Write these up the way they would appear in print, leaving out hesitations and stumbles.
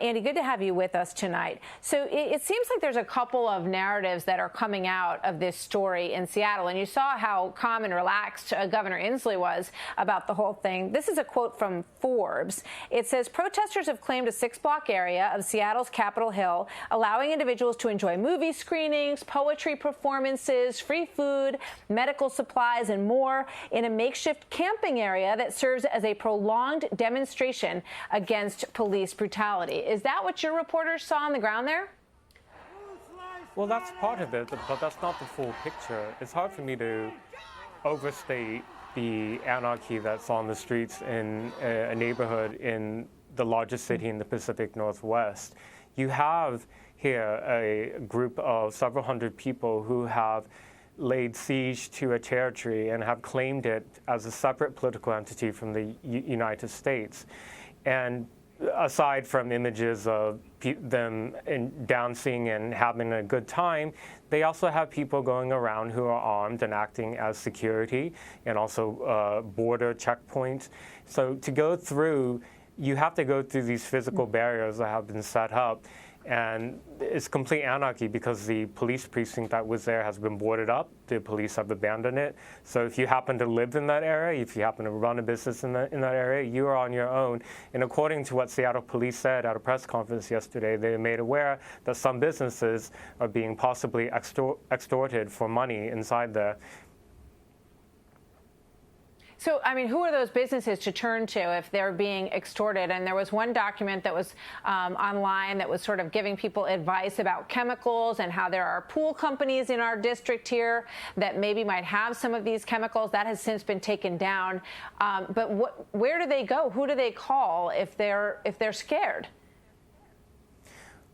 Andy, good to have you with us tonight. So it seems like there's a couple of narratives that are coming out of this story in Seattle, and you saw how calm and relaxed Governor Inslee was about the whole thing. This is a quote from Forbes. It says, protesters have claimed a 6-block area of Seattle's Capitol Hill, allowing individuals to enjoy movie screenings, poetry performances, free food, medical supplies, and more in a makeshift camping area that serves as a prolonged demonstration against police brutality. Is that what your reporters saw on the ground there? Well, that's part of it, but that's not the full picture. It's hard for me to overstate the anarchy that's on the streets in a neighborhood in the largest city in the Pacific Northwest. You have here a group of several hundred people who have laid siege to a territory and have claimed it as a separate political entity from the United States. And aside from images of them dancing and having a good time, they also have people going around who are armed and acting as security and also border checkpoints. So to go through, you have to go through these physical barriers that have been set up. And it's complete anarchy because the police precinct that was there has been boarded up. The police have abandoned it. So if you happen to live in that area, if you happen to run a business in that area, you are on your own. And according to what Seattle police said at a press conference yesterday, they made aware that some businesses are being possibly extorted for money inside there. So, I mean, who are those businesses to turn to if they're being extorted? And there was one document that was online that was sort of giving people advice about chemicals and how there are pool companies in our district here that maybe might have some of these chemicals. That has since been taken down. But where do they go? Who do they call if they're scared?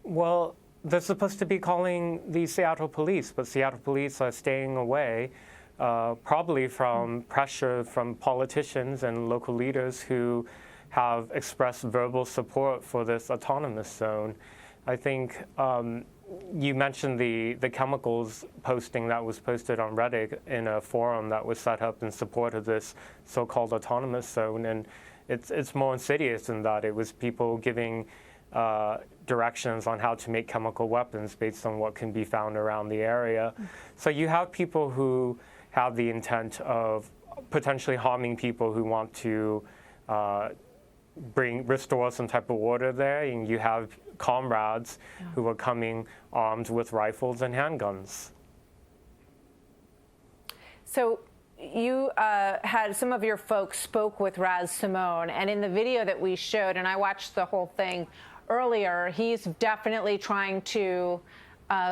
Well, they're supposed to be calling the Seattle police, but Seattle police are staying away. Probably from pressure from politicians and local leaders who have expressed verbal support for this autonomous zone. I think you mentioned the chemicals posting that was posted on Reddit in a forum that was set up in support of this so-called autonomous zone, and it's more insidious than that. It was people giving directions on how to make chemical weapons based on what can be found around the area. So you have people who have the intent of potentially harming people who want to restore some type of order there, and you have comrades who are coming armed with rifles and handguns. So you had some of your folks spoke with Raz Simone, and in the video that we showed, and I watched the whole thing earlier, he's definitely trying to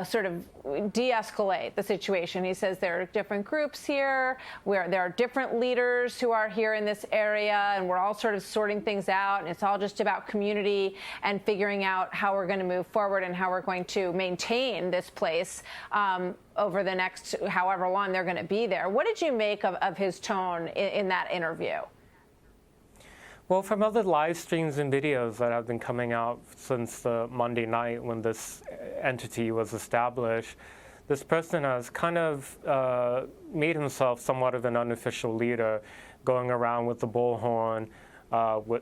sort of de-escalate the situation. He says there are different groups here, where there are different leaders who are here in this area, and we're all sort of sorting things out, and it's all just about community and figuring out how we're going to move forward and how we're going to maintain this place over the next however long they're going to be there. What did you make of his tone in that interview? Well, from other live streams and videos that have been coming out since Monday night when this entity was established, this person has kind of made himself somewhat of an unofficial leader, going around with the bullhorn,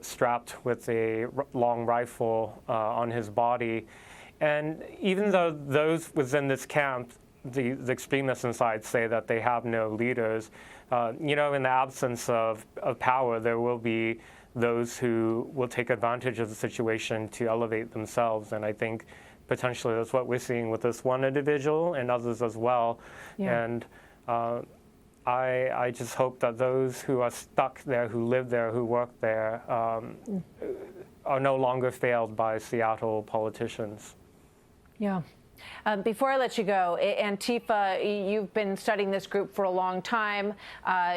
strapped with a long rifle on his body. And even though those within this camp, the extremists inside, say that they have no leaders, in the absence of power, there will be those who will take advantage of the situation to elevate themselves. And I think potentially that's what we're seeing with this one individual and others as well. Yeah. And I just hope that those who are stuck there, who live there, who work there, are no longer failed by Seattle politicians. Yeah. Before I let you go, Antifa, you've been studying this group for a long time.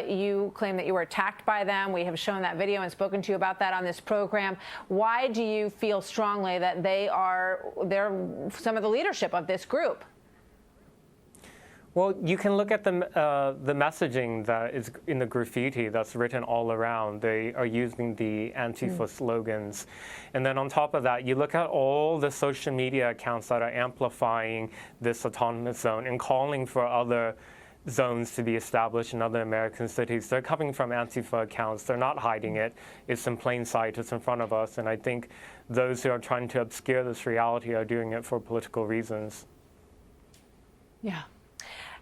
You claim that you were attacked by them. We have shown that video and spoken to you about that on this program. Why do you feel strongly that they're some of the leadership of this group? Well, you can look at the messaging that is in the graffiti that's written all around. They are using the Antifa slogans. And then on top of that, you look at all the social media accounts that are amplifying this autonomous zone and calling for other zones to be established in other American cities. They're coming from Antifa accounts. They're not hiding it. It's in plain sight. It's in front of us. And I think those who are trying to obscure this reality are doing it for political reasons. Yeah.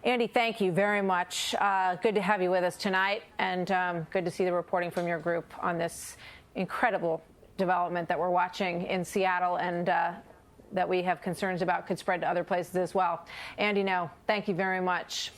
Andy, thank you very much. Good to have you with us tonight, and good to see the reporting from your group on this incredible development that we're watching in Seattle, and that we have concerns about could spread to other places as well. Andy Ngo, thank you very much.